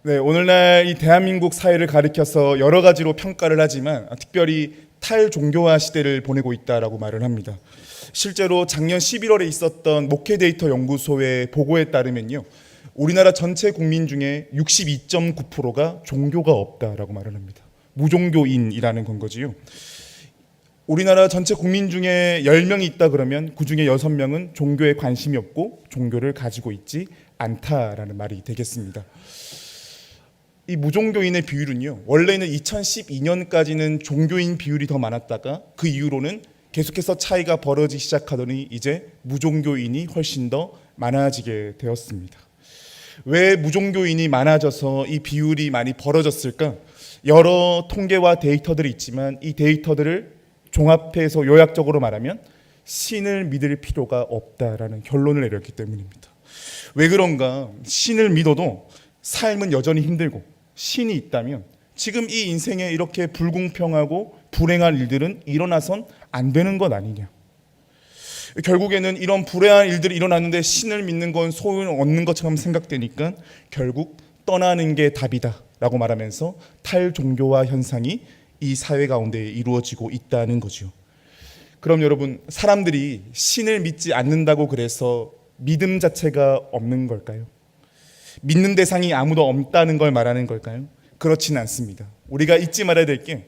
네, 오늘날 이 대한민국 사회를 가리켜서 여러 가지로 평가를 하지만 특별히 탈종교화 시대를 보내고 있다라고 말을 합니다. 실제로 작년 11월에 있었던 목회 데이터 연구소의 보고에 따르면요, 우리나라 전체 국민 중에 62.9%가 종교가 없다라고 말을 합니다. 무종교인이라는 건 거지요. 우리나라 전체 국민 중에 10명이 있다 그러면 그 중에 6명은 종교에 관심이 없고 종교를 가지고 있지 않다라는 말이 되겠습니다. 이 무종교인의 비율은요, 원래는 2012년까지는 종교인 비율이 더 많았다가 그 이후로는 계속해서 차이가 벌어지기 시작하더니 이제 무종교인이 훨씬 더 많아지게 되었습니다. 왜 무종교인이 많아져서 이 비율이 많이 벌어졌을까? 여러 통계와 데이터들이 있지만 이 데이터들을 종합해서 요약적으로 말하면 신을 믿을 필요가 없다라는 결론을 내렸기 때문입니다. 왜 그런가? 신을 믿어도 삶은 여전히 힘들고 신이 있다면 지금 이 인생에 이렇게 불공평하고 불행한 일들은 일어나선 안 되는 것 아니냐. 결국에는 이런 불행한 일들이 일어났는데 신을 믿는 건 소용을 얻는 것처럼 생각되니까 결국 떠나는 게 답이다 라고 말하면서 탈종교화 현상이 이 사회 가운데 이루어지고 있다는 거죠. 그럼 여러분, 사람들이 신을 믿지 않는다고 그래서 믿음 자체가 없는 걸까요? 믿는 대상이 아무도 없다는 걸 말하는 걸까요? 그렇지는 않습니다. 우리가 잊지 말아야 될 게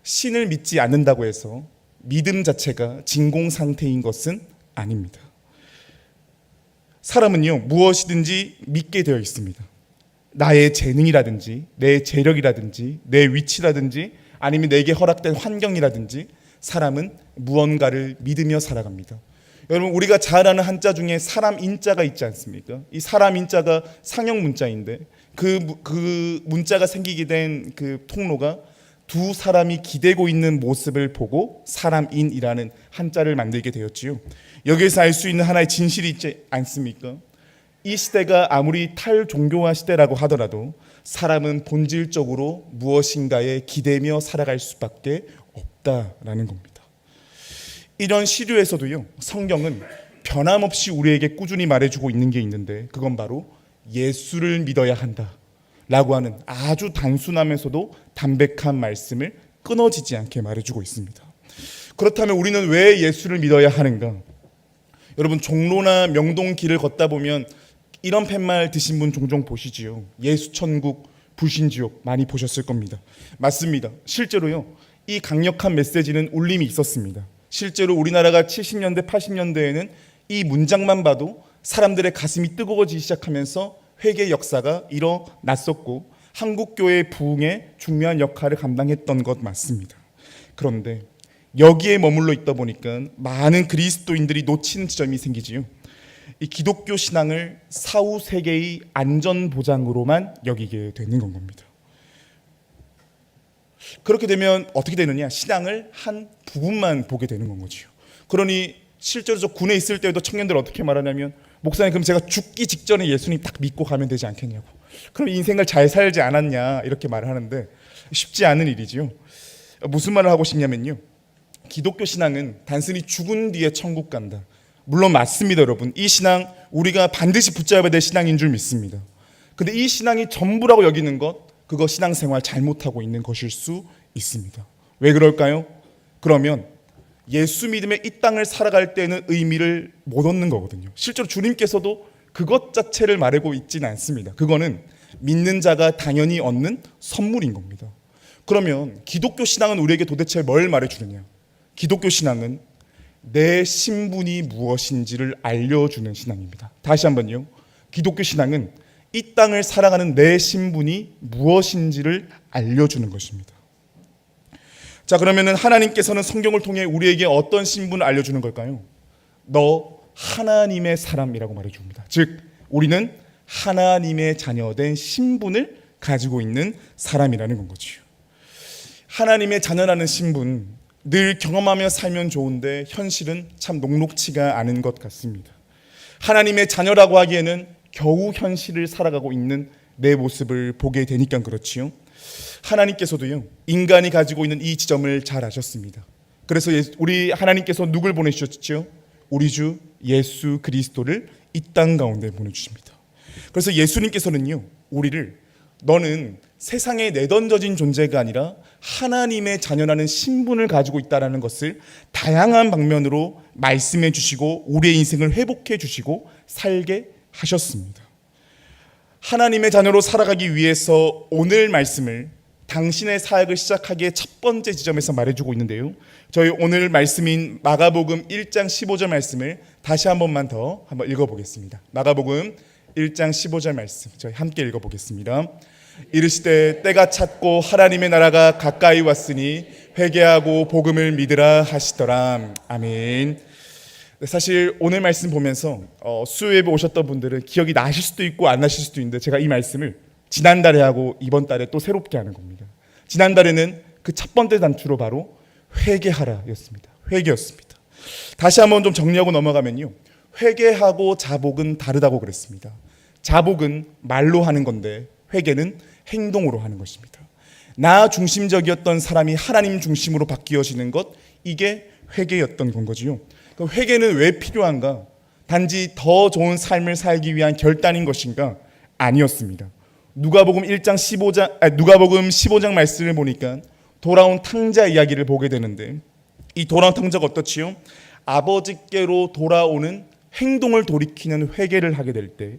신을 믿지 않는다고 해서 믿음 자체가 진공 상태인 것은 아닙니다. 사람은요, 무엇이든지 믿게 되어 있습니다. 나의 재능이라든지 내 재력이라든지 내 위치라든지 아니면 내게 허락된 환경이라든지 사람은 무언가를 믿으며 살아갑니다. 여러분, 우리가 잘 아는 한자 중에 사람 인자가 있지 않습니까? 이 사람 인자가 상형 문자인데 그 문자가 생기게 된 그 통로가 두 사람이 기대고 있는 모습을 보고 사람인이라는 한자를 만들게 되었지요. 여기에서 알 수 있는 하나의 진실이 있지 않습니까? 이 시대가 아무리 탈종교화 시대라고 하더라도 사람은 본질적으로 무엇인가에 기대며 살아갈 수밖에 없다라는 겁니다. 이런 시류에서도요, 성경은 변함없이 우리에게 꾸준히 말해주고 있는 게 있는데 그건 바로 예수를 믿어야 한다라고 하는 아주 단순하면서도 담백한 말씀을 끊어지지 않게 말해주고 있습니다. 그렇다면 우리는 왜 예수를 믿어야 하는가? 여러분, 종로나 명동 길을 걷다 보면 이런 팻말 드신 분 종종 보시지요. 예수 천국, 불신 지옥 많이 보셨을 겁니다. 맞습니다. 실제로요, 이 강력한 메시지는 울림이 있었습니다. 실제로 우리나라가 70년대, 80년대에는 이 문장만 봐도 사람들의 가슴이 뜨거워지기 시작하면서 회개 역사가 일어났었고 한국교회의 부흥에 중요한 역할을 감당했던 것 맞습니다. 그런데 여기에 머물러 있다 보니까 많은 그리스도인들이 놓치는 지점이 생기지요. 이 기독교 신앙을 사후 세계의 안전보장으로만 여기게 되는 건 겁니다. 그렇게 되면 어떻게 되느냐? 신앙을 한 부분만 보게 되는 건 거죠. 그러니 실제로 저 군에 있을 때도 청년들 어떻게 말하냐면, 목사님, 그럼 제가 죽기 직전에 예수님 딱 믿고 가면 되지 않겠냐고. 그럼 인생을 잘 살지 않았냐 이렇게 말을 하는데 쉽지 않은 일이지요. 무슨 말을 하고 싶냐면요, 기독교 신앙은 단순히 죽은 뒤에 천국 간다. 물론 맞습니다, 여러분. 이 신앙 우리가 반드시 붙잡아야 될 신앙인 줄 믿습니다. 근데 이 신앙이 전부라고 여기는 것, 그거 신앙생활 잘못하고 있는 것일 수 있습니다. 왜 그럴까요? 그러면 예수 믿음의 이 땅을 살아갈 때는 의미를 못 얻는 거거든요. 실제로 주님께서도 그것 자체를 말하고 있지는 않습니다. 그거는 믿는 자가 당연히 얻는 선물인 겁니다. 그러면 기독교 신앙은 우리에게 도대체 뭘 말해주느냐? 기독교 신앙은 내 신분이 무엇인지를 알려주는 신앙입니다. 다시 한번요. 기독교 신앙은 이 땅을 살아가는 내 신분이 무엇인지를 알려주는 것입니다. 자, 그러면은 하나님께서는 성경을 통해 우리에게 어떤 신분을 알려주는 걸까요? 너 하나님의 사람이라고 말해줍니다. 즉, 우리는 하나님의 자녀된 신분을 가지고 있는 사람이라는 건 거죠. 하나님의 자녀라는 신분, 늘 경험하며 살면 좋은데 현실은 참 녹록치가 않은 것 같습니다. 하나님의 자녀라고 하기에는 겨우 현실을 살아가고 있는 내 모습을 보게 되니까 그렇지요. 하나님께서도요, 인간이 가지고 있는 이 지점을 잘 아셨습니다. 그래서 우리 하나님께서 누굴 보내주셨죠? 우리 주 예수 그리스도를 이 땅 가운데 보내주십니다. 그래서 예수님께서는요, 우리를 너는 세상에 내던져진 존재가 아니라 하나님의 자녀라는 신분을 가지고 있다는 것을 다양한 방면으로 말씀해 주시고 우리의 인생을 회복해 주시고 살게 하셨습니다. 하나님의 자녀로 살아가기 위해서 오늘 말씀을 당신의 사역을 시작하기에 첫 번째 지점에서 말해주고 있는데요. 저희 오늘 말씀인 마가복음 1장 15절 말씀을 다시 한 번만 더 한번 읽어보겠습니다. 마가복음 1장 15절 말씀 저희 함께 읽어보겠습니다. 이르시되 때가 찼고 하나님의 나라가 가까이 왔으니 회개하고 복음을 믿으라 하시더라. 아멘. 사실 오늘 말씀 보면서 수요예배 오셨던 분들은 기억이 나실 수도 있고 안 나실 수도 있는데 제가 이 말씀을 지난달에 하고 이번 달에 또 새롭게 하는 겁니다. 지난달에는 그 첫 번째 단추로 바로 회개하라 였습니다. 회개였습니다. 다시 한번 좀 정리하고 넘어가면요. 회개하고 자복은 다르다고 그랬습니다. 자복은 말로 하는 건데 회개는 행동으로 하는 것입니다. 나 중심적이었던 사람이 하나님 중심으로 바뀌어지는 것, 이게 회개였던 건 거지요. 그럼 회개는 왜 필요한가? 단지 더 좋은 삶을 살기 위한 결단인 것인가? 아니었습니다. 누가복음 15장 말씀을 보니까 돌아온 탕자 이야기를 보게 되는데 이 돌아온 탕자가 어떻지요? 아버지께로 돌아오는 행동을 돌이키는 회개를 하게 될 때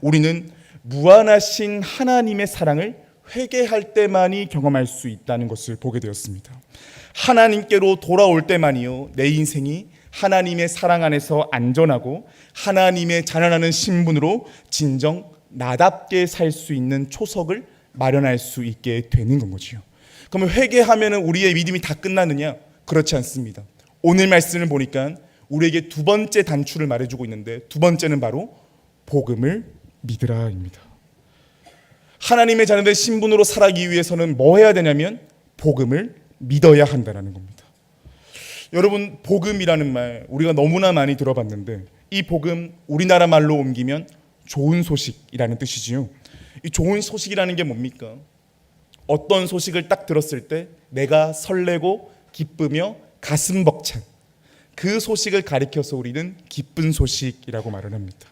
우리는 무한하신 하나님의 사랑을 회개할 때만이 경험할 수 있다는 것을 보게 되었습니다. 하나님께로 돌아올 때만이요 내 인생이 하나님의 사랑 안에서 안전하고 하나님의 자녀라는 신분으로 진정 나답게 살 수 있는 초석을 마련할 수 있게 되는 건 거지요. 그러면 회개하면 우리의 믿음이 다 끝나느냐? 그렇지 않습니다. 오늘 말씀을 보니까 우리에게 두 번째 단추를 말해주고 있는데 두 번째는 바로 복음을 믿으라입니다. 하나님의 자녀된 신분으로 살아가기 위해서는 뭐 해야 되냐면 복음을 믿어야 한다는 겁니다. 여러분, 복음이라는 말 우리가 너무나 많이 들어봤는데 이 복음 우리나라 말로 옮기면 좋은 소식이라는 뜻이지요. 이 좋은 소식이라는 게 뭡니까? 어떤 소식을 딱 들었을 때 내가 설레고 기쁘며 가슴 벅찬 그 소식을 가리켜서 우리는 기쁜 소식이라고 말을 합니다.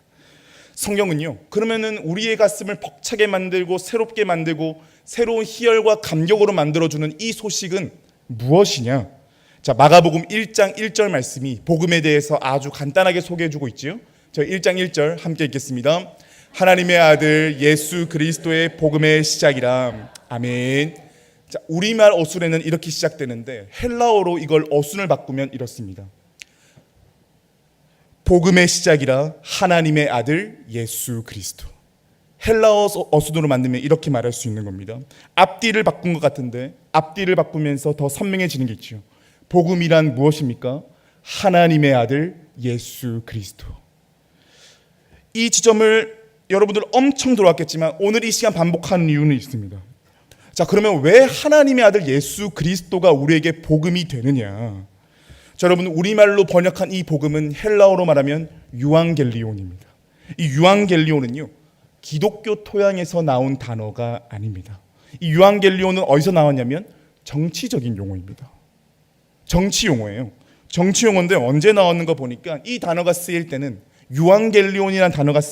성경은요, 그러면은 우리의 가슴을 벅차게 만들고 새롭게 만들고 새로운 희열과 감격으로 만들어주는 이 소식은 무엇이냐? 자, 마가복음 1장 1절 말씀이 복음에 대해서 아주 간단하게 소개해주고 있지요. 저 1장 1절 함께 읽겠습니다. 하나님의 아들 예수 그리스도의 복음의 시작이라. 아멘. 자, 우리말 어순에는 이렇게 시작되는데 헬라어로 이걸 어순을 바꾸면 이렇습니다. 복음의 시작이라 하나님의 아들 예수 그리스도. 헬라어 어순으로 만들면 이렇게 말할 수 있는 겁니다. 앞뒤를 바꾼 것 같은데 앞뒤를 바꾸면서 더 선명해지는 게 있죠. 복음이란 무엇입니까? 하나님의 아들 예수 그리스도. 이 지점을 여러분들 엄청 들어왔겠지만 오늘 이 시간 반복하는 이유는 있습니다. 자, 그러면 왜 하나님의 아들 예수 그리스도가 우리에게 복음이 되느냐? 자, 여러분, 우리말로 번역한 이 복음은 헬라어로 말하면 유앙겔리온입니다. 이 유앙겔리온은요, 기독교 토양에서 나온 단어가 아닙니다. 이 유앙겔리온은 어디서 나왔냐면 정치적인 용어입니다. 정치 용어예요. 정치 용어인데 언제 나왔는가 보니까 이 단어가 쓰일 때는 유앙겔리온이라는 단어가 쓰일